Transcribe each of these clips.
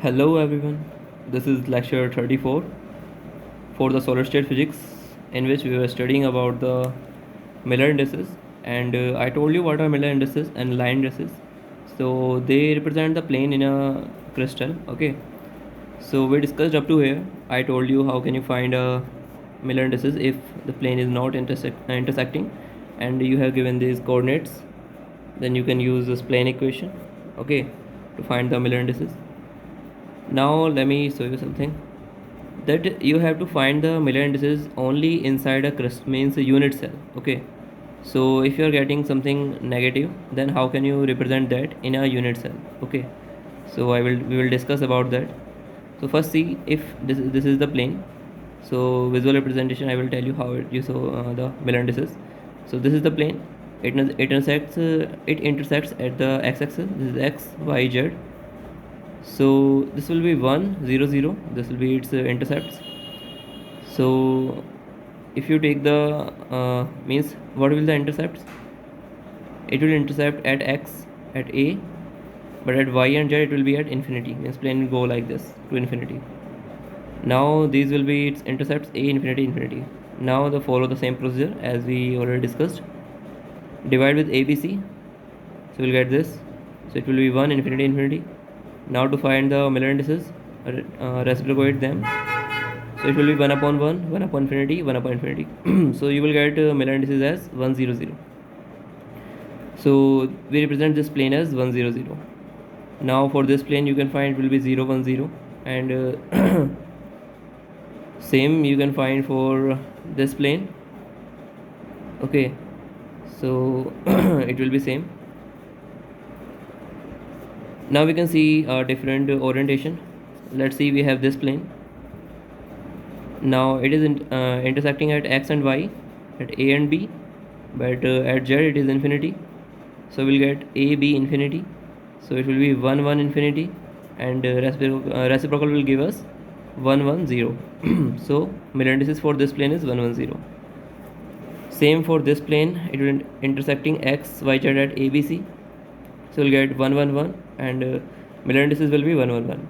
Hello everyone, this is lecture 34 for the solid state physics, in which we were studying about the Miller indices, and I told you what are Miller indices and line indices. So they represent the plane in a crystal. Okay, so we discussed up to here. I told you how can you find a Miller indices if the plane is not intersecting, and you have given these coordinates. Then you can use this plane equation, okay, to find the Miller indices. Now let me show you something, that you have to find the Miller indices only inside a crystal, means a unit cell. Okay, so if you are getting something negative, then how can you represent that in a unit cell? Okay, so we will discuss about that. So first see if this is the plane. So visual representation, I will tell you how you saw the Miller indices. So this is the plane. It intersects at the x-axis. This is x, y, z. So this will be 1 0 0. This will be its intercepts. So if you take the means, what will the intercepts? It will intercept at x at a, but at y and z it will be at infinity, means plane will go like this to infinity. Now these will be its intercepts, a, infinity, infinity. Now the follow the same procedure as we already discussed. Divide with abc, so we'll get this. So it will be 1 infinity, infinity. Now to find the Miller indices, reciprocate them. So it will be 1 upon 1, 1 upon infinity, 1 upon infinity. So you will get Miller indices as 1 0 0. So we represent this plane as 1 0 0. Now for this plane you can find it will be 0 1 0, and same you can find for this plane. Okay, so it will be same. Now we can see a different orientation. Let's see, we have this plane. Now it is intersecting at x and y, at a and b, but at z it is infinity. So we'll get a, b, infinity. So it will be 1 1 infinity, and reciprocal will give us 1 1 0. So Miller indices for this plane is 1 1 0. Same for this plane, it will intersecting x, y, z at abc. So we'll get 1 1 1, and Miller indices will be 1 1 1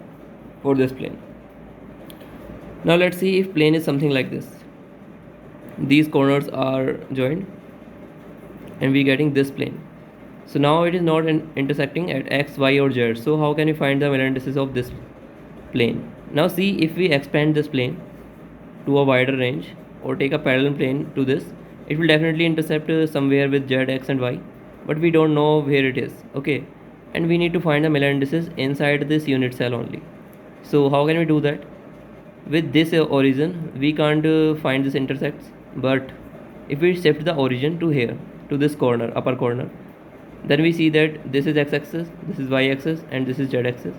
for this plane. Now let's see if plane is something like this. These corners are joined and we getting this plane. So now it is not intersecting at x, y or z. So how can you find the Miller indices of this plane? Now see, if we expand this plane to a wider range or take a parallel plane to this, it will definitely intercept somewhere with z, x and y, but we don't know where it is. Okay, and we need to find the Miller indices inside this unit cell only. So how can we do that? With this origin we can't find this intersects, but if we shift the origin to here, to this corner, upper corner, then we see that this is x-axis, this is y-axis, and this is z-axis.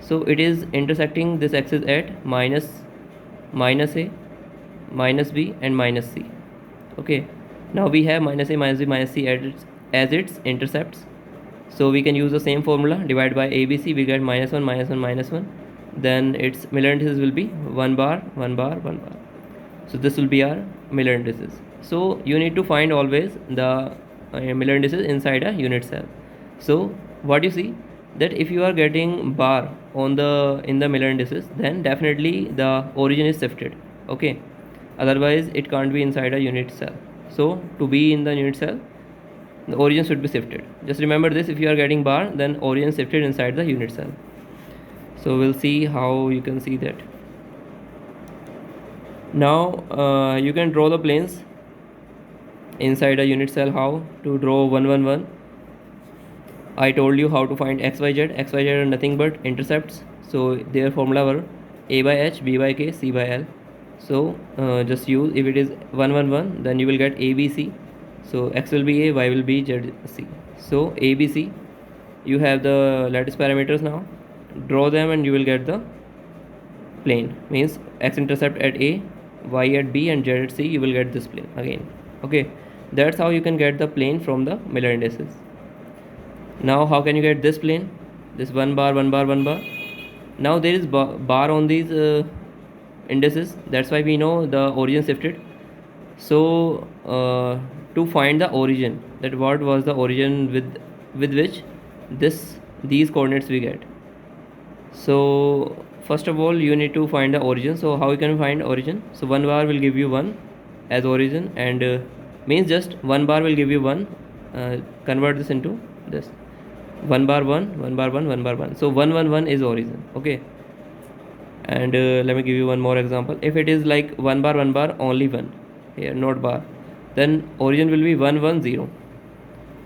So it is intersecting this axis at minus a, minus b, and minus c. Okay, now we have minus a, minus b, minus c as its intercepts. So we can use the same formula, divide by abc, we get minus 1 minus 1 minus 1. Then its Miller indices will be 1 bar 1 bar 1 bar. So this will be our Miller indices. So you need to find always the Miller indices inside a unit cell. So what you see, that if you are getting bar on in the Miller indices, then definitely the origin is shifted. Okay, otherwise it can't be inside a unit cell. So to be in the unit cell, the origin should be shifted. Just remember this, if you are getting bar, then origin shifted inside the unit cell. So we'll see how you can see that. Now you can draw the planes inside a unit cell. How to draw 1 1 1? I told you how to find x y z. X y z are nothing but intercepts. So their formula were a by h, b by k, c by l. So just use, if it is 1 1 1, then you will get a b c. So x will be a, y will be z c. So a b c, you have the lattice parameters now. Draw them and you will get the plane, means x-intercept at a, y at b, and z at c. You will get this plane again. Okay, that's how you can get the plane from the Miller indices. Now how can you get this plane? This 1 bar 1 bar 1 bar. Now there is bar on these indices, that's why we know the origin shifted. So to find the origin, that what was the origin with which these coordinates we get. So first of all you need to find the origin. So how you can find origin? So 1 bar will give you 1 as origin, and means just 1 bar will give you 1. Convert this into this 1 bar 1, 1 bar 1, 1 bar 1. So 1 1 1 is origin. Okay, and let me give you one more example. If it is like 1 bar 1 bar only 1 here, not bar, then origin will be 1 1 0.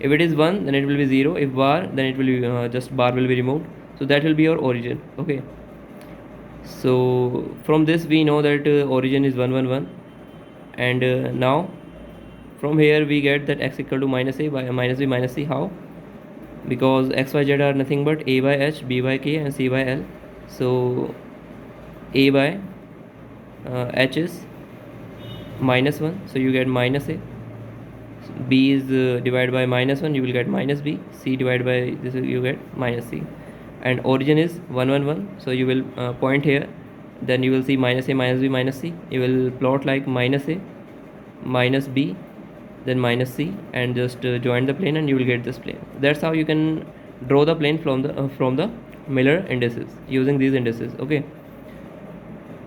If it is 1, then it will be 0. If bar, then it will be just bar will be removed. So that will be your origin. Okay, so from this we know that origin is 1 1 1, and now from here we get that x equal to minus a by minus b minus c. How? Because x y z are nothing but a by h, b by k, and c by l. So a by h is minus 1, so you get minus a. B is divided by minus 1, you will get minus b. C divided by this, you get minus c. And origin is 1 1 1, so you will point here, then you will see minus a minus b minus c. You will plot like minus a minus b then minus c, and just join the plane and you will get this plane. That's how you can draw the plane from the Miller indices using these indices. Okay,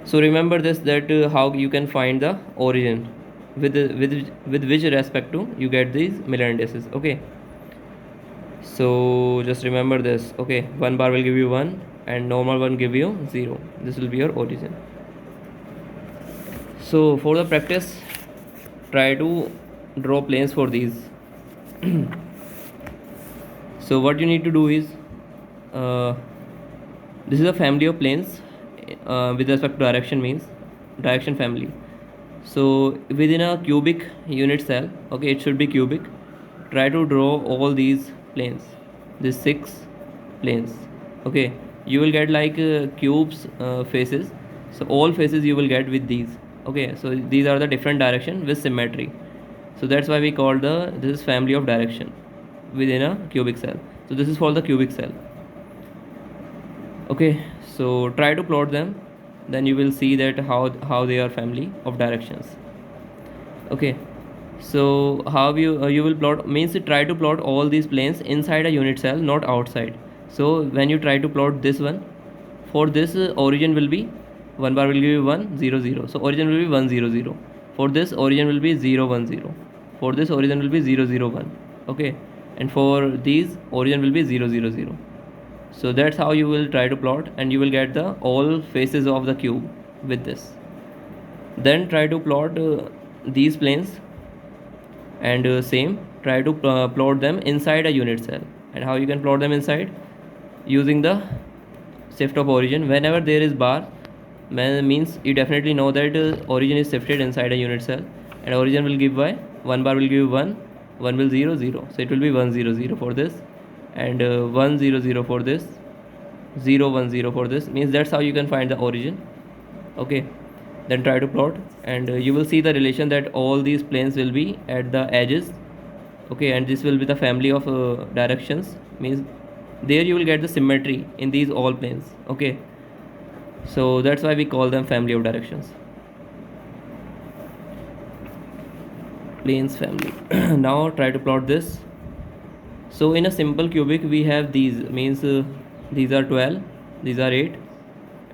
so remember this, that how you can find the origin with which respect to you get these Miller indices. Okay, so just remember this. Okay, 1 bar will give you 1 and normal one give you 0. This will be your origin. So for the practice, try to draw planes for these. So what you need to do is this is a family of planes with respect to direction, means direction family. So within a cubic unit cell, okay, it should be cubic, try to draw all these planes, these 6 planes. Okay, you will get like cubes faces, so all faces you will get with these. Okay, so these are the different direction with symmetry. So that's why we call this is family of direction within a cubic cell. So this is for the cubic cell. Okay, so try to plot them, then you will see that how they are family of directions. Okay, so how you will plot, means try to plot all these planes inside a unit cell, not outside. So when you try to plot this one, for this origin will be 1 bar will give you 1 0 0, so origin will be 1 0 0. For this origin will be 0 1 0. For this origin will be 0 0 1. Okay, and for these origin will be 0 0 0. So that's how you will try to plot, and you will get the all faces of the cube with this. Then try to plot these planes, and same try to plot them inside a unit cell. And how you can plot them inside? Using the shift of origin. Whenever there is bar, means you definitely know that origin is shifted inside a unit cell, and origin will give by 1 bar will give 1, 1 will 0 0, so it will be 1 0 0 for this, and 1 0 0 for this, 0 1 0 for this, means that's how you can find the origin. Okay, then try to plot, and you will see the relation that all these planes will be at the edges. Okay, and this will be the family of directions, means there you will get the symmetry in these all planes. Okay, so that's why we call them family of directions, planes family. Now try to plot this. So in a simple cubic we have these, means these are 12, these are 8,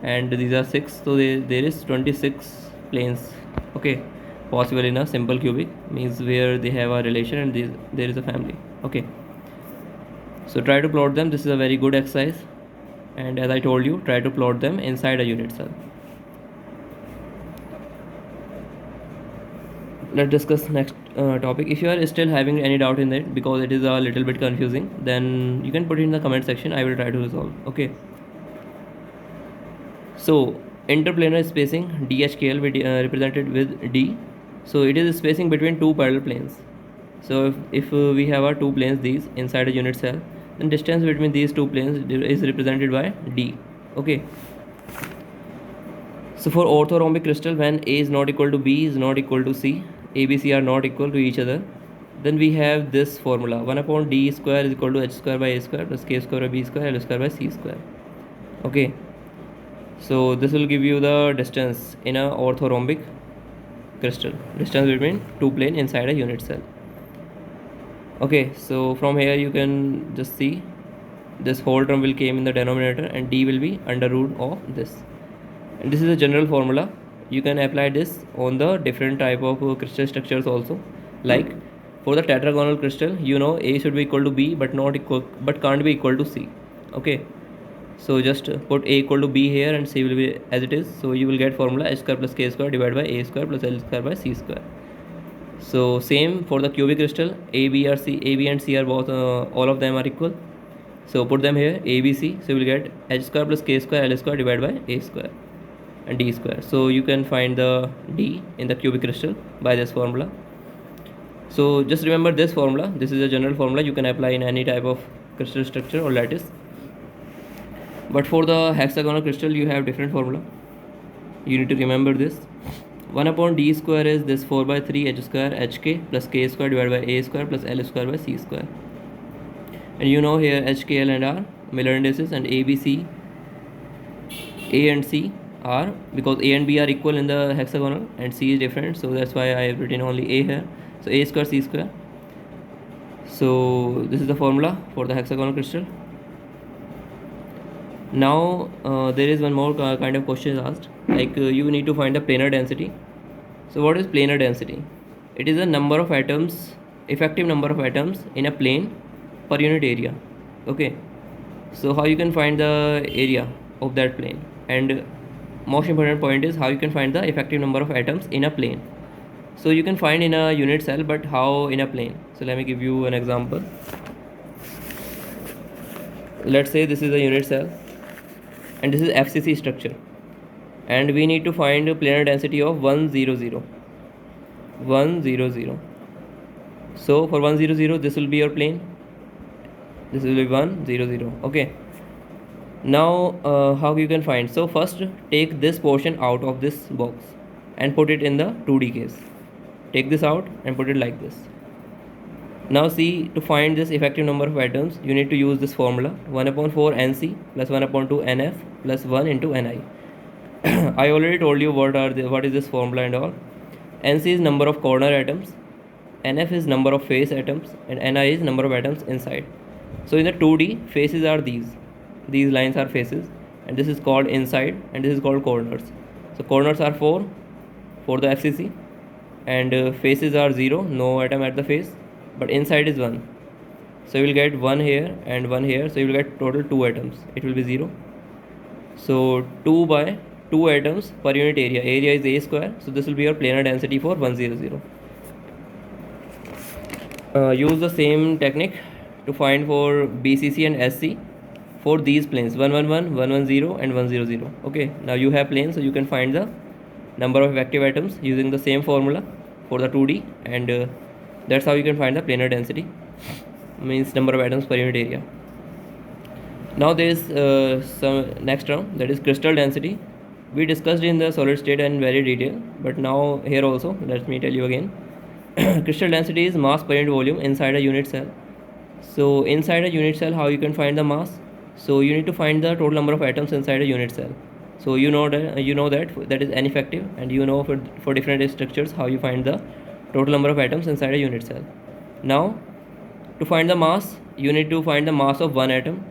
and these are 6, so there is 26 planes. Okay, possible in a simple cubic, means where they have a relation and there is a family. Okay, so try to plot them. This is a very good exercise, and as I told you, try to plot them inside a unit cell. Let's discuss next topic. If you are still having any doubt in it, because it is a little bit confusing, then you can put it in the comment section. I will try to resolve. Okay, so interplanar spacing DHKL represented with D. So it is spacing between two parallel planes. So if we have our two planes, these inside a unit cell, then distance between these two planes is represented by D. Okay, so for orthorhombic crystal, when A is not equal to B is not equal to C, A, B, C are not equal to each other, then we have this formula: 1 upon D square is equal to H square by A square plus K square by B square L square by C square. Okay, so this will give you the distance in a orthorhombic crystal, distance between two planes inside a unit cell. Okay, so from here you can just see this whole term will came in the denominator, and d will be under root of this. And this is a general formula. You can apply this on the different type of crystal structures also. Like for the tetragonal crystal, you know A should be equal to B, but can't be equal to C. Okay, so just put A equal to B here and C will be as it is. So you will get formula h square plus k square divided by A square plus L square by C square. So same for the cubic crystal, A, B and C are both all of them are equal. So put them here, A, B, C. So you will get h square plus k square L square divided by A square and D square. So you can find the D in the cubic crystal by this formula. So just remember this formula. This is a general formula you can apply in any type of crystal structure or lattice. But for the hexagonal crystal, you have different formula. You need to remember this. 1 upon d square is this 4 by 3 h square hk plus k square divided by a square plus l square by c square. And you know here h, k, l and r Miller indices, and a, b, c, a and c are, because a and b are equal in the hexagonal and c is different, so that's why I have written only a here. So a square c square. So this is the formula for the hexagonal crystal. Now there is one more kind of question asked, like you need to find the planar density. So what is planar density? It is a number of atoms, effective number of atoms in a plane per unit area. Okay, so how you can find the area of that plane, and most important point is how you can find the effective number of atoms in a plane. So you can find in a unit cell, but how in a plane? So let me give you an example. Let's say this is a unit cell and this is FCC structure, and we need to find a planar density of 100. So for 100, this will be your plane. This will be 100. Okay, now how you can find? So first take this portion out of this box and put it in the 2D case. Take this out and put it like this. Now see, to find this effective number of atoms, you need to use this formula: 1 upon 4 Nc plus 1 upon 2 Nf plus 1 into Ni. I already told you what is this formula and all. Nc is number of corner atoms, Nf is number of face atoms, and Ni is number of atoms inside. So in the 2D, faces are these lines are faces, and this is called inside, and this is called corners. So corners are 4 for the FCC, and faces are 0, no atom at the face, but inside is 1. So you will get 1 here and 1 here, so you will get total 2 atoms. It will be 0. So 2 by 2 atoms per unit area. Area is a square, so this will be your planar density for 100. Use the same technique to find for BCC and SC for these planes 111, 110 and 100. Okay, now you have planes, so you can find the number of effective atoms using the same formula for the 2D, and that's how you can find the planar density, means number of atoms per unit area. Now there is some next term, that is crystal density. We discussed in the solid state in very detail, but now here also let me tell you again. Crystal density is mass per unit volume inside a unit cell. So inside a unit cell, how you can find the mass? So you need to find the total number of atoms inside a unit cell. So you know that is N effective, and you know for different structures how you find the total number of atoms inside a unit cell. Now to find the mass, you need to find the mass of one atom.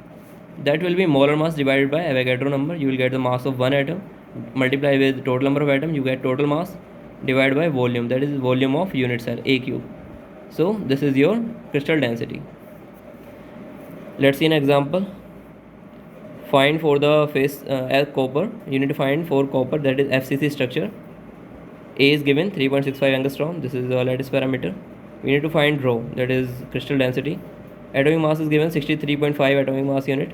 That will be molar mass divided by Avogadro number. You will get the mass of one atom, multiply with total number of atoms, you get total mass, divided by volume, that is volume of unit cell, A cube. So this is your crystal density. Let's see an example. Find for the face copper. You need to find for copper, that is FCC structure. A is given 3.65 angstrom. This is the lattice parameter. We need to find rho, that is crystal density. Atomic mass is given 63.5 atomic mass unit.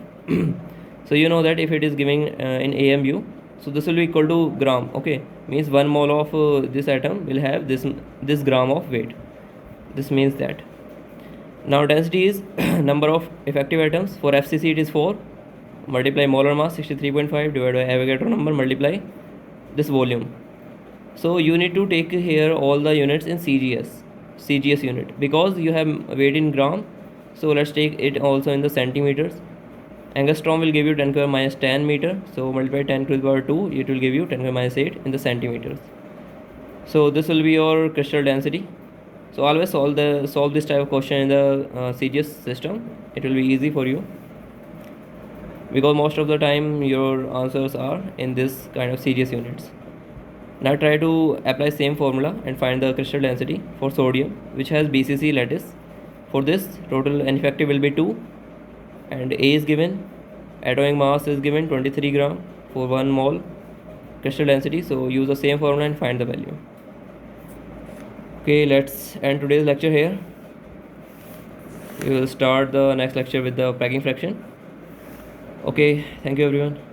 So you know that if it is giving in AMU, so this will be equal to gram. Okay, means 1 mole of this atom will have this gram of weight. This means that. Now density is number of effective atoms. For FCC it is 4, multiply molar mass 63.5 divided by Avogadro number, multiply this volume. So you need to take here all the units in CGS unit, because you have weight in gram. So let's take it also in the centimeters. Angstrom will give you 10 to the minus 10 meter. So multiply 10 to the power 2, it will give you 10 to the minus 8 in the centimeters. So this will be your crystal density. So always solve this type of question in the CGS system. It will be easy for you. because most of the time your answers are in this kind of serious units. Now try to apply same formula and find the crystal density for sodium, which has BCC lattice. For this, total N effective will be 2, and A is given. Atomic mass is given 23 gram for 1 mole crystal density. So use the same formula and find the value. Okay, let's end today's lecture here. We will start the next lecture with the packing fraction. Okay, thank you everyone.